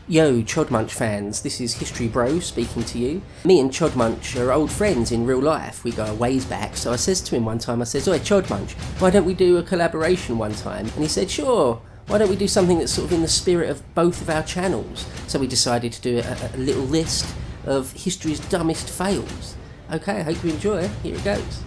Yo, Cringemunch fans, this is History Bro speaking to you. Me and Cringemunch are old friends in real life, we go a ways back, so I says to him one time, I says, "Oi Cringemunch, why don't we do a collaboration one time?" And he said, "Sure, why don't we do something that's sort of in the spirit of both of our channels?" So we decided to do a little list of history's dumbest fails. Okay, I hope you enjoy, here it goes.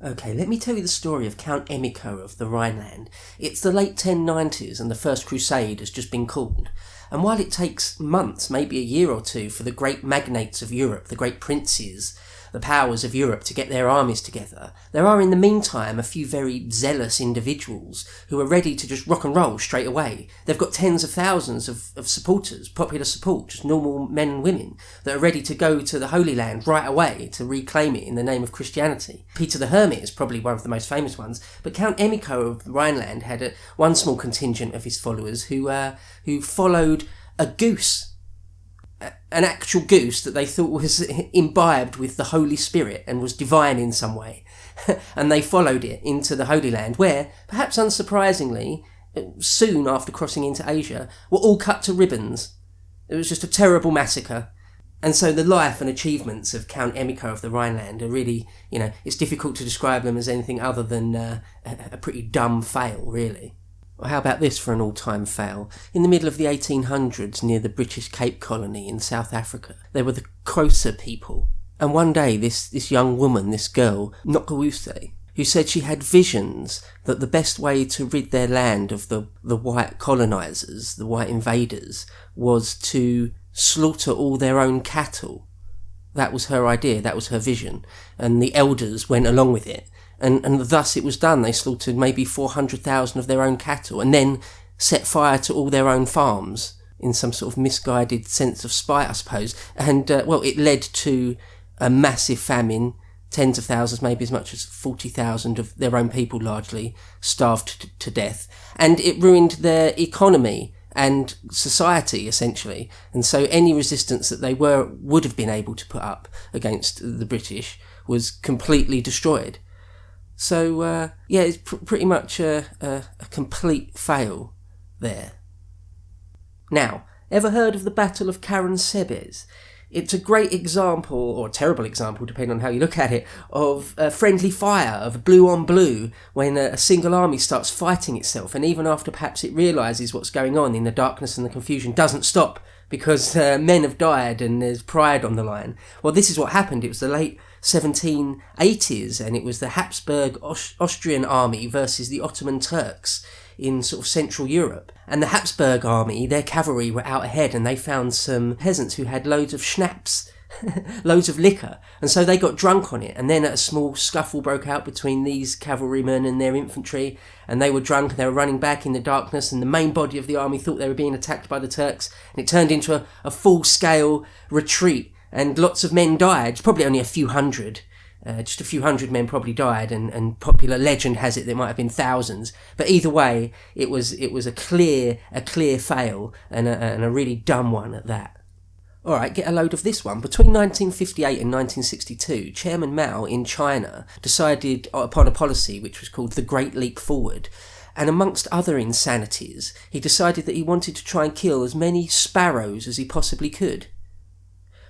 Okay, let me tell you the story of Count Emicho of the Rhineland. It's the late 1090s and the First Crusade has just been called. And while it takes months, maybe a year or two, for the great magnates of Europe, the great princes, the powers of Europe to get their armies together, there are in the meantime a few very zealous individuals who are ready to just rock and roll straight away. They've got tens of thousands of supporters, popular support, just normal men and women, that are ready to go to the Holy Land right away to reclaim it in the name of Christianity. Peter the Hermit is probably one of the most famous ones, but Count Emicho of the Rhineland had one small contingent of his followers who followed a goose, an actual goose that they thought was imbibed with the Holy Spirit and was divine in some way. And they followed it into the Holy Land where, perhaps unsurprisingly, soon after crossing into Asia, were all cut to ribbons. It was just a terrible massacre. And so the life and achievements of Count Emicho of the Rhineland are really, it's difficult to describe them as anything other than a pretty dumb fail, really. Or how about this for an all-time fail? In the middle of the 1800s, near the British Cape Colony in South Africa, there were the Xhosa people. And one day, this young woman, this girl, Goose, who said she had visions that the best way to rid their land of the white colonisers, the white invaders, was to slaughter all their own cattle. That was her idea, that was her vision. And the elders went along with it. And thus it was done. They slaughtered maybe 400,000 of their own cattle and then set fire to all their own farms in some sort of misguided sense of spite, I suppose. And, it led to a massive famine. Tens of thousands, maybe as much as 40,000 of their own people largely starved to death. And it ruined their economy and society, essentially. And so any resistance that they would have been able to put up against the British was completely destroyed. So, it's pretty much a complete fail there. Now, ever heard of the Battle of Sebes? It's a great example, or a terrible example, depending on how you look at it, of friendly fire, of blue on blue, when a single army starts fighting itself, and even after perhaps it realises what's going on in the darkness and the confusion, doesn't stop, because men have died and there's pride on the line. Well, this is what happened. It was the late 1780s, and it was the Habsburg Austrian army versus the Ottoman Turks in sort of Central Europe. And the Habsburg army, their cavalry were out ahead, and they found some peasants who had loads of schnapps, loads of liquor, and so they got drunk on it, and then a small scuffle broke out between these cavalrymen and their infantry, and they were drunk and they were running back in the darkness, and the main body of the army thought they were being attacked by the Turks, and it turned into a full-scale retreat, and lots of men died, probably only a few hundred. Just a few hundred men probably died, and popular legend has it there might have been thousands. But either way, it was a clear fail, and a really dumb one at that. Alright, get a load of this one. Between 1958 and 1962, Chairman Mao in China decided upon a policy which was called the Great Leap Forward. And amongst other insanities, he decided that he wanted to try and kill as many sparrows as he possibly could.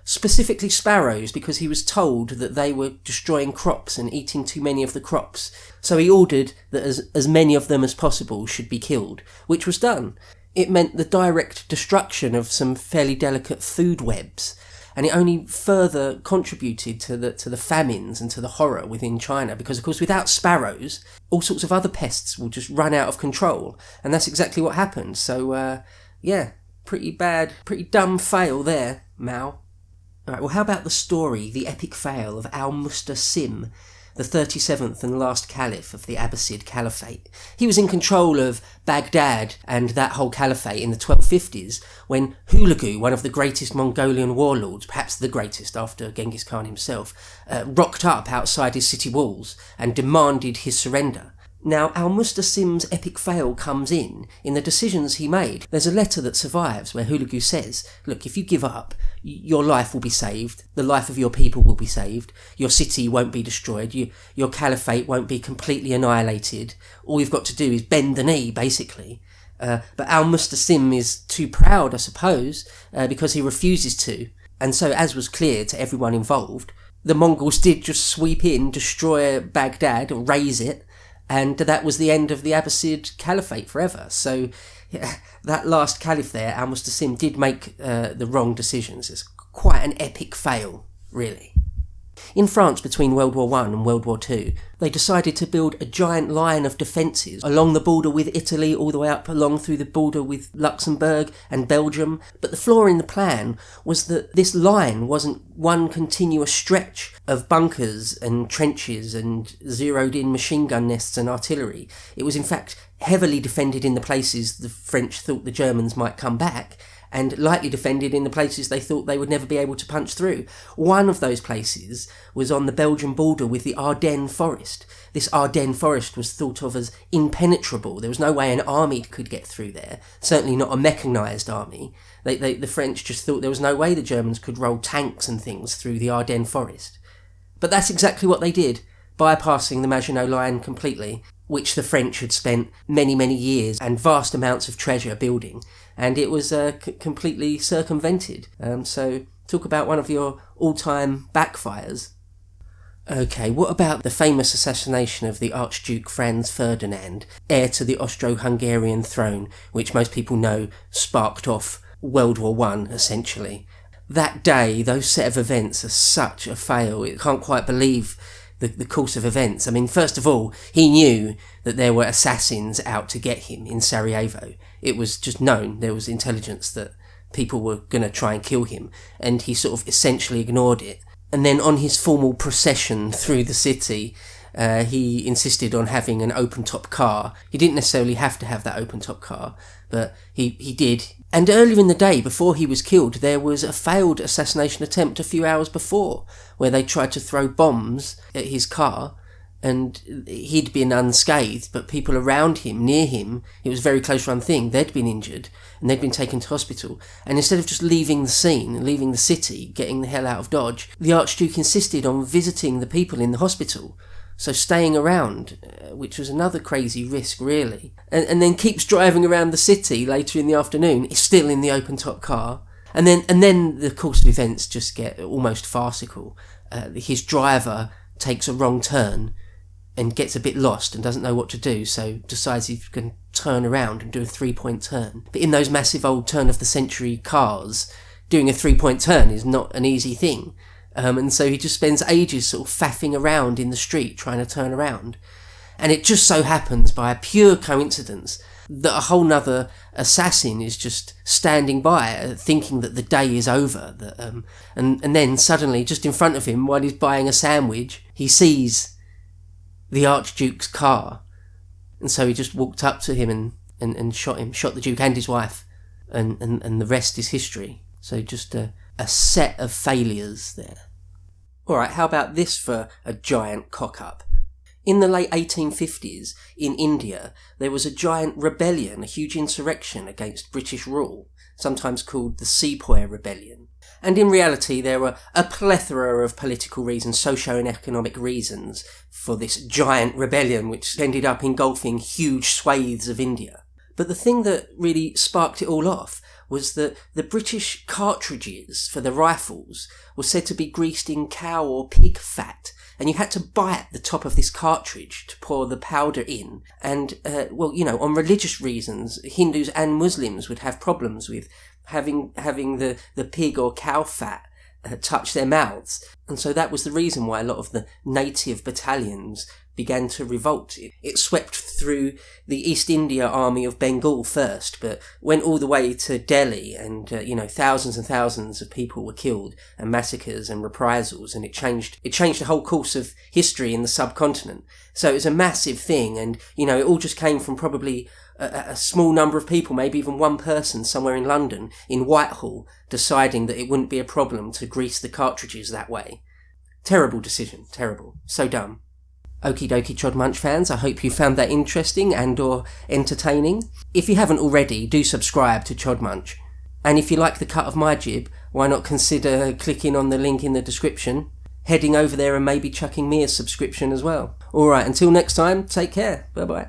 Specifically sparrows, because he was told that they were destroying crops and eating too many of the crops. So he ordered that as many of them as possible should be killed, which was done. It meant the direct destruction of some fairly delicate food webs, and it only further contributed to the famines and to the horror within China, because of course without sparrows, all sorts of other pests will just run out of control, and that's exactly what happened. So, pretty bad, pretty dumb fail there, Mao. Alright, well how about the story, the epic fail of Al-Mustasim, the 37th and last caliph of the Abbasid Caliphate. He was in control of Baghdad and that whole caliphate in the 1250s when Hulagu, one of the greatest Mongolian warlords, perhaps the greatest after Genghis Khan himself, rocked up outside his city walls and demanded his surrender. Now, Al-Mustasim's epic fail comes in the decisions he made. There's a letter that survives where Hulagu says, look, if you give up, your life will be saved, the life of your people will be saved, your city won't be destroyed, your caliphate won't be completely annihilated, all you've got to do is bend the knee, basically. But Al-Mustasim is too proud, I suppose, because he refuses to. And so, as was clear to everyone involved, the Mongols did just sweep in, destroy Baghdad, raze it, and that was the end of the Abbasid Caliphate forever. So yeah, that last caliph there, Al-Mustasim, did make the wrong decisions. It's quite an epic fail, really. In France, between World War I and World War II, they decided to build a giant line of defences along the border with Italy, all the way up along through the border with Luxembourg and Belgium. But the flaw in the plan was that this line wasn't one continuous stretch of bunkers and trenches and zeroed-in machine gun nests and artillery. It was in fact heavily defended in the places the French thought the Germans might come back, and lightly defended in the places they thought they would never be able to punch through. One of those places was on the Belgian border with the Ardennes forest. This Ardennes forest was thought of as impenetrable. There was no way an army could get through there, certainly not a mechanised army. The French just thought there was no way the Germans could roll tanks and things through the Ardennes forest. But that's exactly what they did, bypassing the Maginot Line completely, which the French had spent many, many years and vast amounts of treasure building, and it was completely circumvented. So talk about one of your all-time backfires. Okay, what about the famous assassination of the Archduke Franz Ferdinand, heir to the Austro-Hungarian throne, which most people know sparked off World War I, essentially? That day, those set of events are such a fail. You can't quite believe the course of events. I mean, first of all, he knew that there were assassins out to get him in Sarajevo. It was just known. There was intelligence that people were going to try and kill him, and he sort of essentially ignored it. And then on his formal procession through the city, he insisted on having an open-top car. He didn't necessarily have to have that open-top car, but he did. And earlier in the day, before he was killed, there was a failed assassination attempt a few hours before, where they tried to throw bombs at his car, and he'd been unscathed, but people around him, near him, it was a very close-run thing, they'd been injured, and they'd been taken to hospital. And instead of just leaving the scene, leaving the city, getting the hell out of Dodge, the Archduke insisted on visiting the people in the hospital. So staying around, which was another crazy risk, really. And then keeps driving around the city later in the afternoon, is still in the open-top car. And then the course of events just get almost farcical. His driver takes a wrong turn and gets a bit lost and doesn't know what to do, so decides he can turn around and do a 3-point turn. But in those massive old turn-of-the-century cars, doing a 3-point turn is not an easy thing. And so he just spends ages sort of faffing around in the street trying to turn around. And it just so happens, by a pure coincidence, that a whole nother assassin is just standing by, thinking that the day is over. And then suddenly, just in front of him, while he's buying a sandwich, he sees the Archduke's car. And so he just walked up to him and shot him, shot the Duke and his wife. And the rest is history. So just a set of failures there. Alright, how about this for a giant cock-up? In the late 1850s, in India, there was a giant rebellion, a huge insurrection against British rule, sometimes called the Sepoy Rebellion. And in reality, there were a plethora of political reasons, socio and economic reasons, for this giant rebellion, which ended up engulfing huge swathes of India. But the thing that really sparked it all off was that the British cartridges for the rifles were said to be greased in cow or pig fat, and you had to bite the top of this cartridge to pour the powder in. And, on religious reasons, Hindus and Muslims would have problems with having the pig or cow fat touch their mouths. And so that was the reason why a lot of the native battalions began to revolt. It swept through the East India Army of Bengal first, but went all the way to Delhi, and thousands and thousands of people were killed, and massacres and reprisals, and it changed the whole course of history in the subcontinent. So it was a massive thing, and it all just came from probably a small number of people, maybe even one person somewhere in London, in Whitehall, deciding that it wouldn't be a problem to grease the cartridges that way. Terrible decision, terrible, so dumb. Okie dokie Cringemunch fans, I hope you found that interesting and or entertaining. If you haven't already, do subscribe to Cringemunch. And if you like the cut of my jib, why not consider clicking on the link in the description, heading over there and maybe chucking me a subscription as well. Alright, until next time, take care. Bye bye.